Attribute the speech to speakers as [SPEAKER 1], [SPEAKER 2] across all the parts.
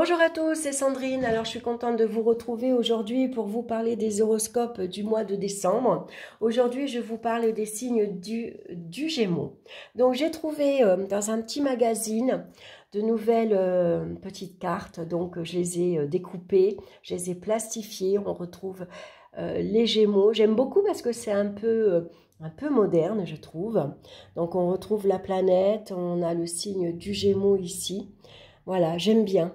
[SPEAKER 1] Bonjour à tous, c'est Sandrine. Alors je suis contente de vous retrouver aujourd'hui pour vous parler des horoscopes du mois de décembre. Aujourd'hui je vous parle des signes du Gémeaux. Donc j'ai trouvé dans un petit magazine de nouvelles petites cartes. Donc je les ai découpées, je les ai plastifiées. On retrouve les Gémeaux. J'aime beaucoup parce que c'est un peu moderne, je trouve. Donc on retrouve la planète, on a le signe du Gémeaux ici. Voilà, j'aime bien.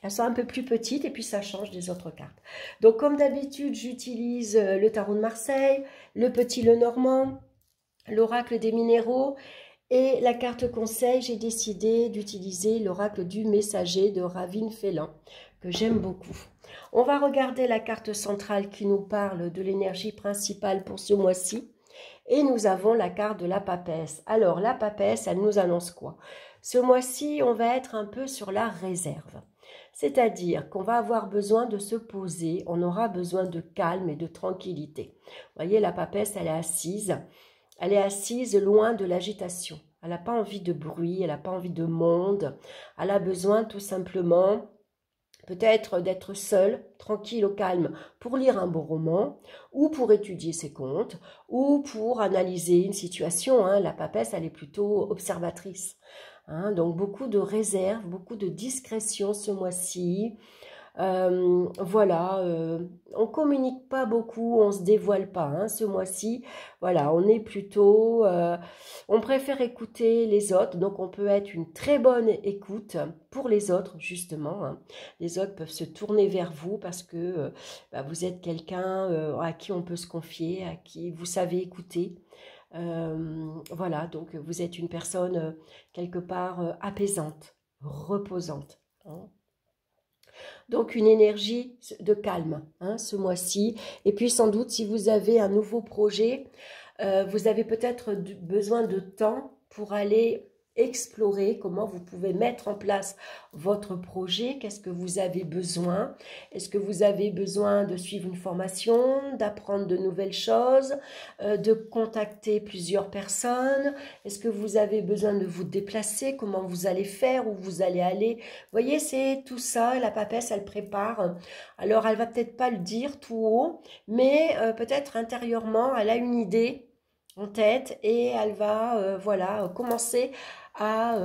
[SPEAKER 1] Elles sont un peu plus petites et puis ça change des autres cartes. Donc comme d'habitude, j'utilise le tarot de Marseille, le petit Lenormand, l'oracle des minéraux et la carte conseil. J'ai décidé d'utiliser l'oracle du messager de Ravin Félan, que j'aime beaucoup. On va regarder la carte centrale qui nous parle de l'énergie principale pour ce mois-ci. Et nous avons la carte de la papesse. Alors la papesse, elle nous annonce quoi? Ce mois-ci, on va être un peu sur la réserve. C'est-à-dire qu'on va avoir besoin de se poser, on aura besoin de calme et de tranquillité. Vous voyez, la papesse, elle est assise loin de l'agitation. Elle n'a pas envie de bruit, elle n'a pas envie de monde. Elle a besoin tout simplement peut-être d'être seule, tranquille, au calme, pour lire un bon roman, ou pour étudier ses comptes, ou pour analyser une situation. La papesse, elle est plutôt observatrice. Donc beaucoup de réserve, beaucoup de discrétion ce mois-ci. Voilà, on communique pas beaucoup, on se dévoile pas ce mois-ci. Voilà, on est plutôt, on préfère écouter les autres, donc on peut être une très bonne écoute pour les autres justement. Les autres peuvent se tourner vers vous parce que vous êtes quelqu'un à qui on peut se confier, à qui vous savez écouter. Voilà, donc vous êtes une personne quelque part apaisante, reposante. Donc une énergie de calme ce mois-ci. Et puis sans doute si vous avez un nouveau projet, vous avez peut-être besoin de temps pour aller explorer comment vous pouvez mettre en place votre projet. Qu'est-ce que vous avez besoin? Est-ce que vous avez besoin de suivre une formation, d'apprendre de nouvelles choses, de contacter plusieurs personnes? Est-ce que vous avez besoin de vous déplacer? Comment vous allez faire? Où vous allez aller? Vous voyez, c'est tout ça. La papesse, elle prépare. Alors, elle va peut-être pas le dire tout haut, mais peut-être intérieurement, elle a une idée en tête et elle va commencer à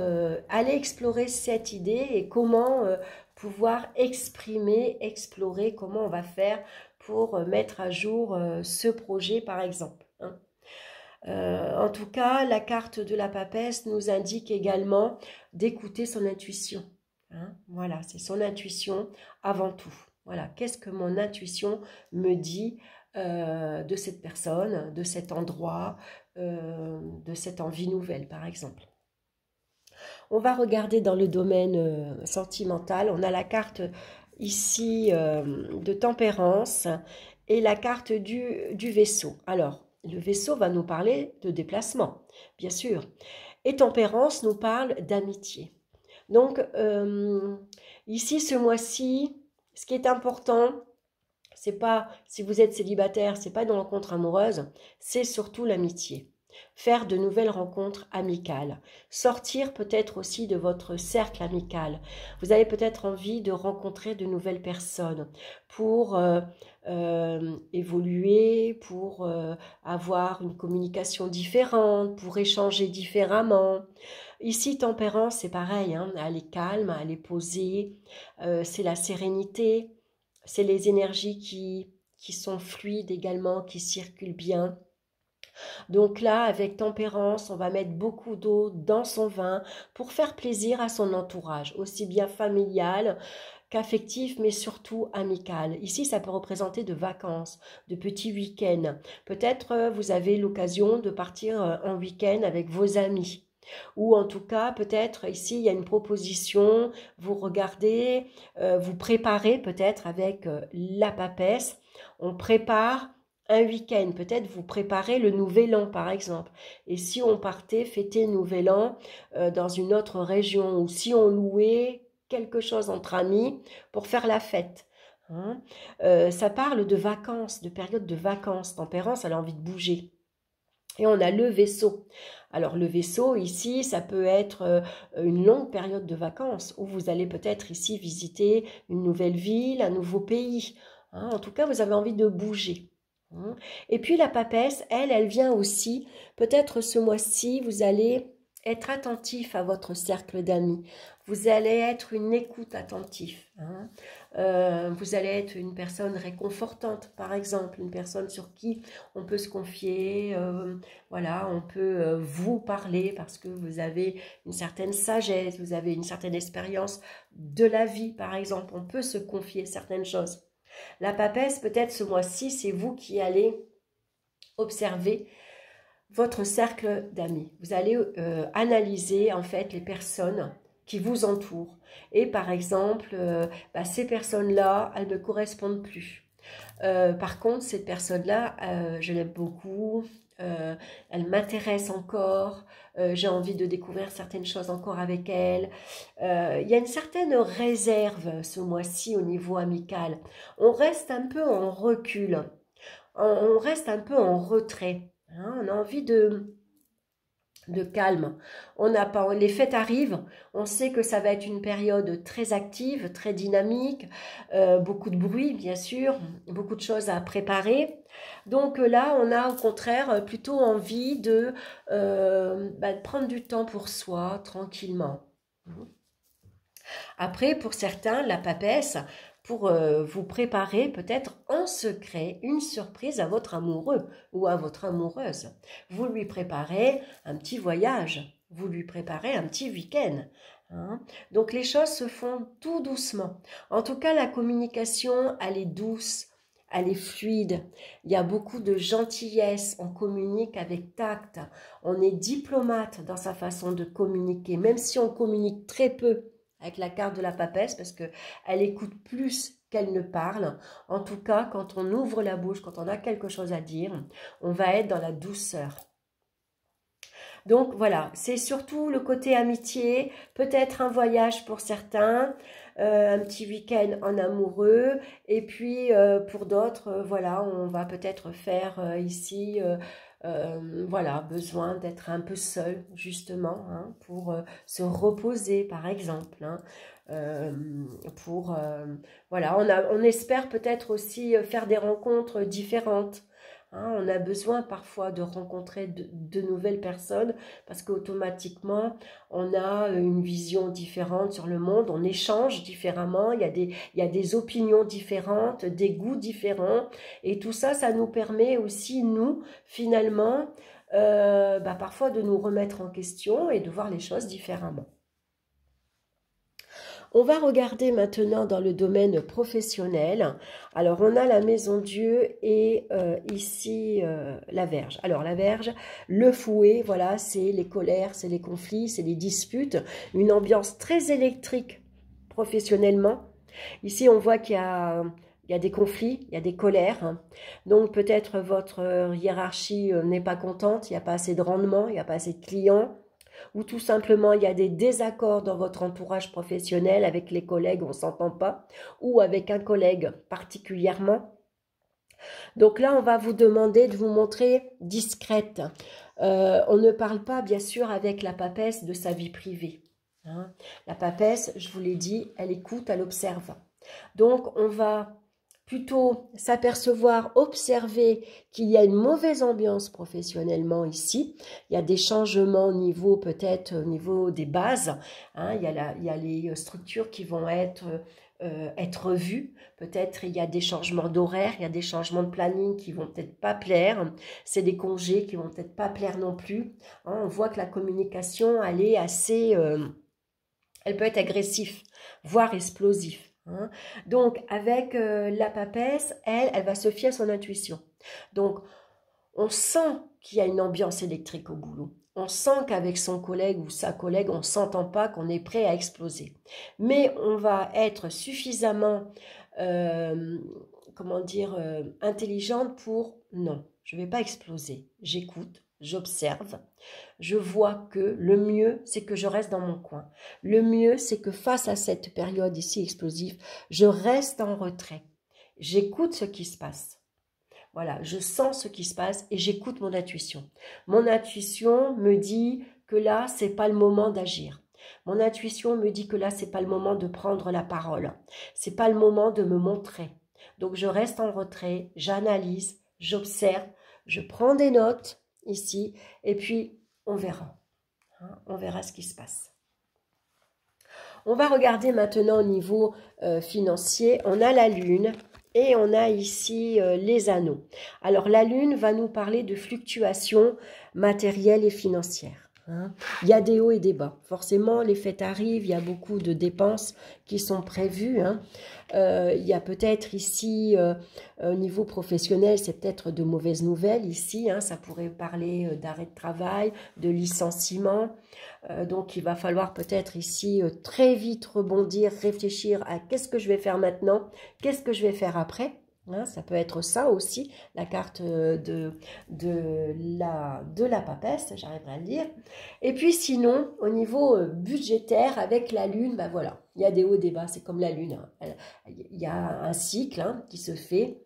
[SPEAKER 1] aller explorer cette idée et comment pouvoir explorer comment on va faire pour mettre à jour ce projet par exemple. En tout cas, la carte de la papesse nous indique également d'écouter son intuition. Voilà, c'est son intuition avant tout. Voilà, qu'est-ce que mon intuition me dit de cette personne, de cet endroit, de cette envie nouvelle, par exemple. On va regarder dans le domaine sentimental. On a la carte ici de tempérance et la carte du vaisseau. Alors, le vaisseau va nous parler de déplacement, bien sûr. Et tempérance nous parle d'amitié. Donc, ici, ce mois-ci, ce qui est important, c'est pas, si vous êtes célibataire, c'est pas une rencontre amoureuse, c'est surtout l'amitié. Faire de nouvelles rencontres amicales. Sortir peut-être aussi de votre cercle amical. Vous avez peut-être envie de rencontrer de nouvelles personnes pour évoluer, pour avoir une communication différente, pour échanger différemment. Ici, tempérance, c'est pareil, elle est calme, elle est posée, c'est la sérénité, c'est les énergies qui sont fluides également, qui circulent bien. Donc là, avec tempérance, on va mettre beaucoup d'eau dans son vin pour faire plaisir à son entourage, aussi bien familial qu'affectif, mais surtout amical. Ici, ça peut représenter de vacances, de petits week-ends. Peut-être vous avez l'occasion de partir en week-end avec vos amis. Ou en tout cas, peut-être ici, il y a une proposition, vous regardez, vous préparez peut-être avec la papesse, on prépare un week-end, peut-être vous préparez le Nouvel An par exemple. Et si on partait fêter le Nouvel An dans une autre région, ou si on louait quelque chose entre amis pour faire la fête. Ça parle de vacances, de période de vacances. Tempérance, elle a envie de bouger. Et on a le vaisseau. Alors le vaisseau ici, ça peut être une longue période de vacances où vous allez peut-être ici visiter une nouvelle ville, un nouveau pays. Hein. En tout cas, vous avez envie de bouger. Hein. Et puis la papesse, elle vient aussi, peut-être ce mois-ci, vous allez être attentif à votre cercle d'amis. Vous allez être une écoute attentive. Hein. Vous allez être une personne réconfortante, par exemple, une personne sur qui on peut se confier, voilà, on peut vous parler parce que vous avez une certaine sagesse, vous avez une certaine expérience de la vie, par exemple, on peut se confier certaines choses. La papesse, peut-être ce mois-ci, c'est vous qui allez observer votre cercle d'amis. Vous allez analyser en fait les personnes qui vous entourent. Et par exemple, ces personnes-là, elles ne correspondent plus. Par contre, cette personne-là, je l'aime beaucoup, elle m'intéresse encore, j'ai envie de découvrir certaines choses encore avec elle. Il y a une certaine réserve ce mois-ci au niveau amical. On reste un peu en recul, on reste un peu en retrait. Hein, on a envie de calme. On n'a pas, les fêtes arrivent, on sait que ça va être une période très active, très dynamique, beaucoup de bruit bien sûr, beaucoup de choses à préparer. Donc là, on a au contraire plutôt envie de prendre du temps pour soi, tranquillement. Après, pour certains, la papesse, pour vous préparer peut-être en secret une surprise à votre amoureux ou à votre amoureuse. Vous lui préparez un petit voyage, vous lui préparez un petit week-end. Hein. Donc les choses se font tout doucement. En tout cas, la communication, elle est douce, elle est fluide. Il y a beaucoup de gentillesse, on communique avec tact, on est diplomate dans sa façon de communiquer, même si on communique très peu avec la carte de la papesse, parce qu'elle écoute plus qu'elle ne parle. En tout cas, quand on ouvre la bouche, quand on a quelque chose à dire, on va être dans la douceur. Donc voilà, c'est surtout le côté amitié, peut-être un voyage pour certains, un petit week-end en amoureux, et puis pour d'autres, voilà, on va peut-être faire ici... voilà, besoin d'être un peu seul, justement, hein, pour se reposer, par exemple. Hein, voilà, on espère peut-être aussi faire des rencontres différentes. Hein, on a besoin parfois de rencontrer de nouvelles personnes parce qu'automatiquement, on a une vision différente sur le monde, on échange différemment, il y a des opinions différentes, des goûts différents et tout ça, ça nous permet aussi, nous, finalement, parfois de nous remettre en question et de voir les choses différemment. On va regarder maintenant dans le domaine professionnel. Alors, on a la Maison Dieu et ici la Vierge. Alors, la Vierge, le fouet, voilà, c'est les colères, c'est les conflits, c'est les disputes. Une ambiance très électrique professionnellement. Ici, on voit qu'il y a des conflits, il y a des colères. Donc, peut-être votre hiérarchie n'est pas contente, il n'y a pas assez de rendement, il n'y a pas assez de clients. Ou tout simplement il y a des désaccords dans votre entourage professionnel avec les collègues, on ne s'entend pas, ou avec un collègue particulièrement. Donc là, on va vous demander de vous montrer discrète. On ne parle pas, bien sûr, avec la papesse de sa vie privée. Hein. La papesse, je vous l'ai dit, elle écoute, elle observe. Donc, on va plutôt s'apercevoir, observer qu'il y a une mauvaise ambiance professionnellement ici. Il y a des changements au niveau, peut-être au niveau des bases. Hein, il y a les structures qui vont être vues. Peut-être il y a des changements d'horaire, il y a des changements de planning qui vont peut-être pas plaire. C'est des congés qui vont peut-être pas plaire non plus. Hein, on voit que la communication, elle est assez... elle peut être agressive, voire explosive. Hein. Donc, avec la papesse, elle va se fier à son intuition. Donc, on sent qu'il y a une ambiance électrique au boulot. On sent qu'avec son collègue ou sa collègue, on ne s'entend pas, qu'on est prêt à exploser. Mais on va être suffisamment, intelligente pour non, je ne vais pas exploser. J'écoute, j'observe, je vois que le mieux, c'est que je reste dans mon coin. Le mieux, c'est que face à cette période ici explosive, je reste en retrait. J'écoute ce qui se passe. Voilà, je sens ce qui se passe et j'écoute mon intuition. Mon intuition me dit que là, c'est pas le moment d'agir. Mon intuition me dit que là, c'est pas le moment de prendre la parole. C'est pas le moment de me montrer. Donc, je reste en retrait, j'analyse, j'observe, je prends des notes ici et puis on verra. On verra ce qui se passe. On va regarder maintenant au niveau financier. On a la Lune et on a ici les anneaux. Alors, la Lune va nous parler de fluctuations matérielles et financières. Il y a des hauts et des bas. Forcément, les fêtes arrivent, il y a beaucoup de dépenses qui sont prévues. Il y a peut-être ici, au niveau professionnel, c'est peut-être de mauvaises nouvelles ici. Ça pourrait parler d'arrêt de travail, de licenciement. Donc, il va falloir peut-être ici très vite rebondir, réfléchir à qu'est-ce que je vais faire maintenant, qu'est-ce que je vais faire après. Ça peut être ça aussi, la carte de la papesse, j'arriverai à le dire. Et puis sinon, au niveau budgétaire, avec la Lune, ben voilà, il y a des hauts et des bas, c'est comme la Lune. Il y a un cycle qui se fait.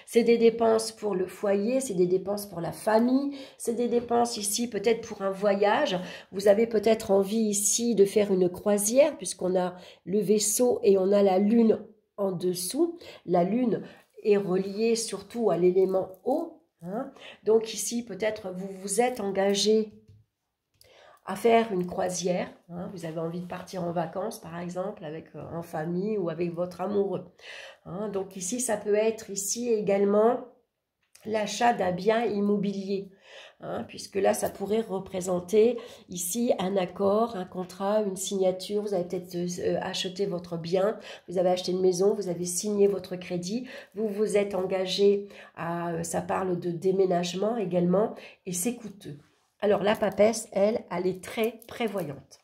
[SPEAKER 1] C'est des dépenses pour le foyer, c'est des dépenses pour la famille, c'est des dépenses ici peut-être pour un voyage. Vous avez peut-être envie ici de faire une croisière puisqu'on a le vaisseau et on a la Lune en dessous. La Lune est reliée surtout à l'élément eau. Donc ici, peut-être vous vous êtes engagé à faire une croisière. Vous avez envie de partir en vacances, par exemple, en famille ou avec votre amoureux. Donc ici, ça peut être ici également l'achat d'un bien immobilier. Puisque là, ça pourrait représenter ici un accord, un contrat, une signature. Vous avez peut-être acheté votre bien, vous avez acheté une maison, vous avez signé votre crédit, vous vous êtes engagé ça parle de déménagement également, et c'est coûteux. Alors la papesse, elle est très prévoyante.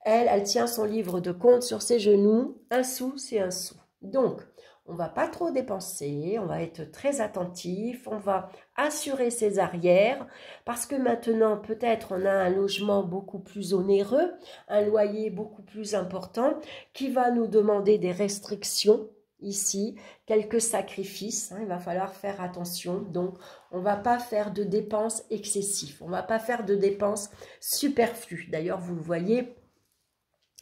[SPEAKER 1] Elle tient son livre de compte sur ses genoux, un sou, c'est un sou. Donc, on ne va pas trop dépenser, on va être très attentif, on va assurer ses arrières, parce que maintenant, peut-être, on a un logement beaucoup plus onéreux, un loyer beaucoup plus important, qui va nous demander des restrictions, ici, quelques sacrifices, il va falloir faire attention, donc on ne va pas faire de dépenses excessives, on ne va pas faire de dépenses superflues. D'ailleurs, vous le voyez,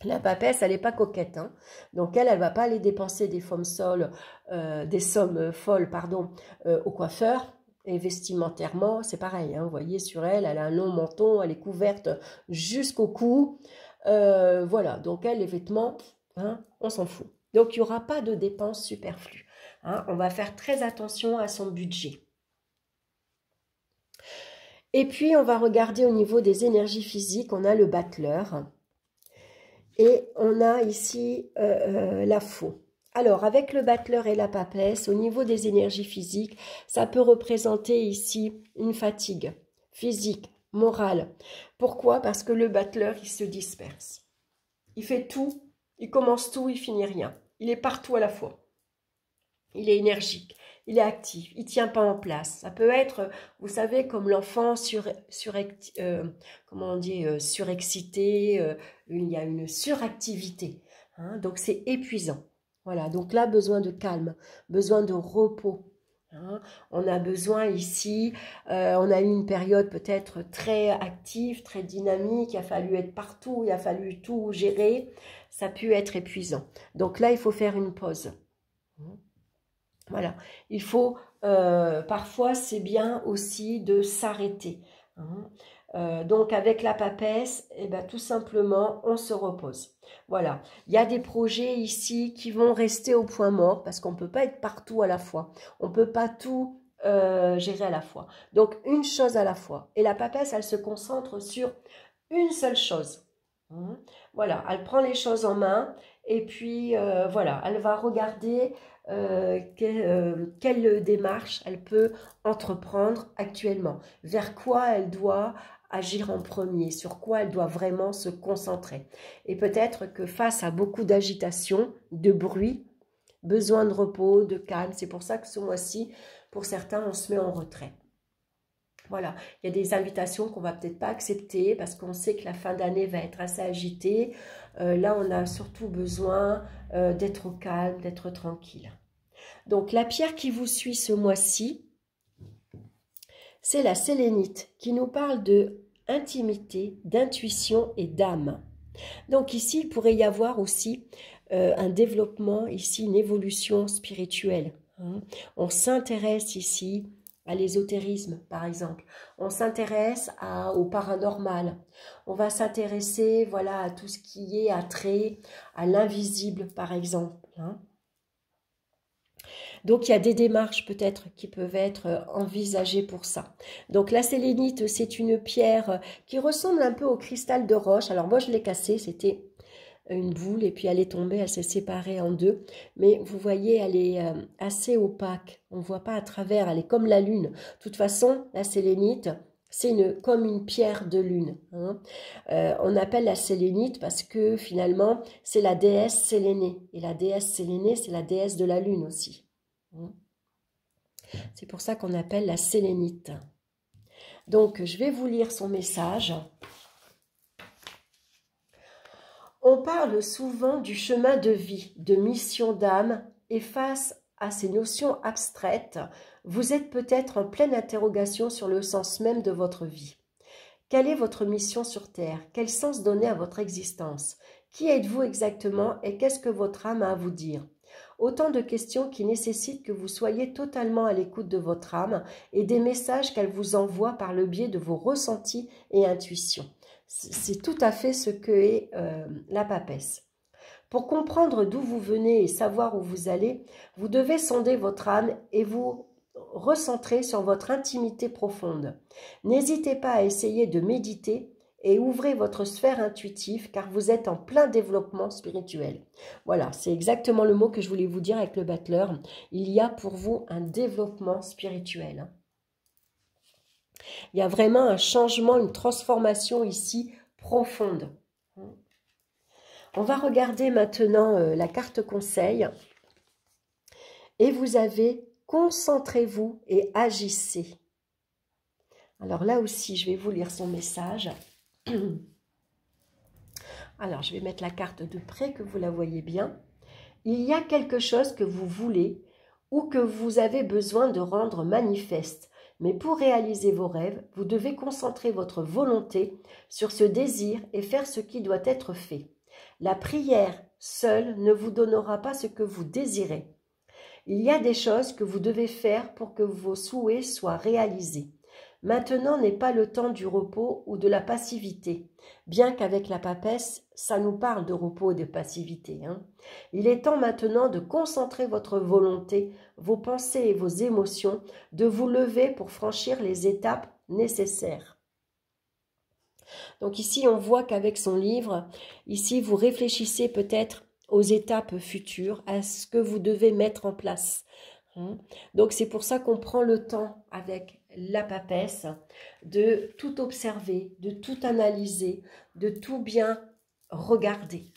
[SPEAKER 1] la papesse, elle n'est pas coquette, donc elle ne va pas aller dépenser des sommes folles, au coiffeur. Et vestimentairement, c'est pareil, vous voyez sur elle, elle a un long menton, elle est couverte jusqu'au cou, voilà, donc elle, les vêtements, on s'en fout. Donc il n'y aura pas de dépenses superflues, on va faire très attention à son budget. Et puis on va regarder au niveau des énergies physiques, on a le battleur. Et on a ici la faux. Alors, avec le battleur et la papesse, au niveau des énergies physiques, ça peut représenter ici une fatigue physique, morale. Pourquoi? Parce que le battleur, il se disperse. Il fait tout, il commence tout, il finit rien. Il est partout à la fois. Il est énergique, il est actif, il ne tient pas en place. Ça peut être, vous savez, comme l'enfant surexcité, il y a une suractivité. Donc c'est épuisant. Voilà, donc là, besoin de calme, besoin de repos. On a besoin ici, on a eu une période peut-être très active, très dynamique, il a fallu être partout, il a fallu tout gérer. Ça a pu être épuisant. Donc là, il faut faire une pause. Voilà, il faut, parfois c'est bien aussi de s'arrêter. Donc avec la papesse, tout simplement, on se repose. Voilà, il y a des projets ici qui vont rester au point mort parce qu'on ne peut pas être partout à la fois. On ne peut pas tout gérer à la fois. Donc une chose à la fois. Et la papesse, elle se concentre sur une seule chose. Voilà, elle prend les choses en main et puis voilà, elle va regarder quelle démarche elle peut entreprendre actuellement, vers quoi elle doit agir en premier, sur quoi elle doit vraiment se concentrer. Et peut-être que face à beaucoup d'agitation, de bruit, besoin de repos, de calme, c'est pour ça que ce mois-ci, pour certains, on se met en retrait. Voilà, il y a des invitations qu'on va peut-être pas accepter parce qu'on sait que la fin d'année va être assez agitée. Là, on a surtout besoin d'être au calme, d'être tranquille. Donc, la pierre qui vous suit ce mois-ci, c'est la sélénite, qui nous parle de intimité, d'intuition et d'âme. Donc ici, il pourrait y avoir aussi un développement, ici une évolution spirituelle. Hein. On s'intéresse ici à l'ésotérisme, par exemple. On s'intéresse au paranormal. On va s'intéresser, voilà, à tout ce qui est attrait à l'invisible, par exemple. Hein. Donc, il y a des démarches peut-être qui peuvent être envisagées pour ça. Donc, la sélénite, c'est une pierre qui ressemble un peu au cristal de roche. Alors, moi, je l'ai cassée, c'était une boule et puis elle est tombée, elle s'est séparée en deux. Mais vous voyez, elle est assez opaque. On ne voit pas à travers, elle est comme la lune. De toute façon, la sélénite, c'est comme une pierre de lune. Hein. On appelle la sélénite parce que finalement, c'est la déesse Sélénée. Et la déesse Sélénée, c'est la déesse de la lune aussi. C'est pour ça qu'on appelle la sélénite. Donc, je vais vous lire son message. On parle souvent du chemin de vie, de mission d'âme, et face à ces notions abstraites, vous êtes peut-être en pleine interrogation sur le sens même de votre vie. Quelle est votre mission sur Terre? Quel sens donner à votre existence? Qui êtes-vous exactement et qu'est-ce que votre âme a à vous dire? Autant de questions qui nécessitent que vous soyez totalement à l'écoute de votre âme et des messages qu'elle vous envoie par le biais de vos ressentis et intuitions. C'est tout à fait ce que est la papesse. Pour comprendre d'où vous venez et savoir où vous allez, vous devez sonder votre âme et vous recentrer sur votre intimité profonde. N'hésitez pas à essayer de méditer et ouvrez votre sphère intuitive car vous êtes en plein développement spirituel. Voilà, c'est exactement le mot que je voulais vous dire avec le battleur. Il y a pour vous un développement spirituel. Il y a vraiment un changement, une transformation ici profonde. On va regarder maintenant la carte conseil. Et vous avez « Concentrez-vous et agissez ». Alors là aussi, je vais vous lire son message. Alors, je vais mettre la carte de près, que vous la voyez bien. Il y a quelque chose que vous voulez ou que vous avez besoin de rendre manifeste. Mais pour réaliser vos rêves, vous devez concentrer votre volonté sur ce désir et faire ce qui doit être fait. La prière seule ne vous donnera pas ce que vous désirez. Il y a des choses que vous devez faire pour que vos souhaits soient réalisés. Maintenant n'est pas le temps du repos ou de la passivité, bien qu'avec la papesse, ça nous parle de repos et de passivité. Hein. Il est temps maintenant de concentrer votre volonté, vos pensées et vos émotions, de vous lever pour franchir les étapes nécessaires. Donc ici, on voit qu'avec son livre, ici, vous réfléchissez peut-être aux étapes futures, à ce que vous devez mettre en place. Donc c'est pour ça qu'on prend le temps avec la papesse de tout observer, de tout analyser, de tout bien regarder.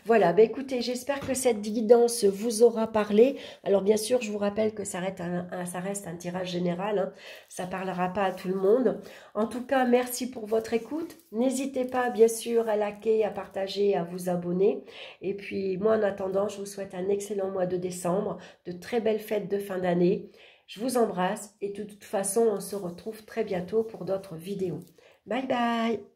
[SPEAKER 1] Voilà, ben écoutez, j'espère que cette guidance vous aura parlé. Alors bien sûr, je vous rappelle que ça reste un tirage général, hein. Ça ne parlera pas à tout le monde. En tout cas, merci pour votre écoute. N'hésitez pas, bien sûr, à liker, à partager, à vous abonner. Et puis, moi, en attendant, je vous souhaite un excellent mois de décembre, de très belles fêtes de fin d'année. Je vous embrasse et de toute façon, on se retrouve très bientôt pour d'autres vidéos. Bye bye!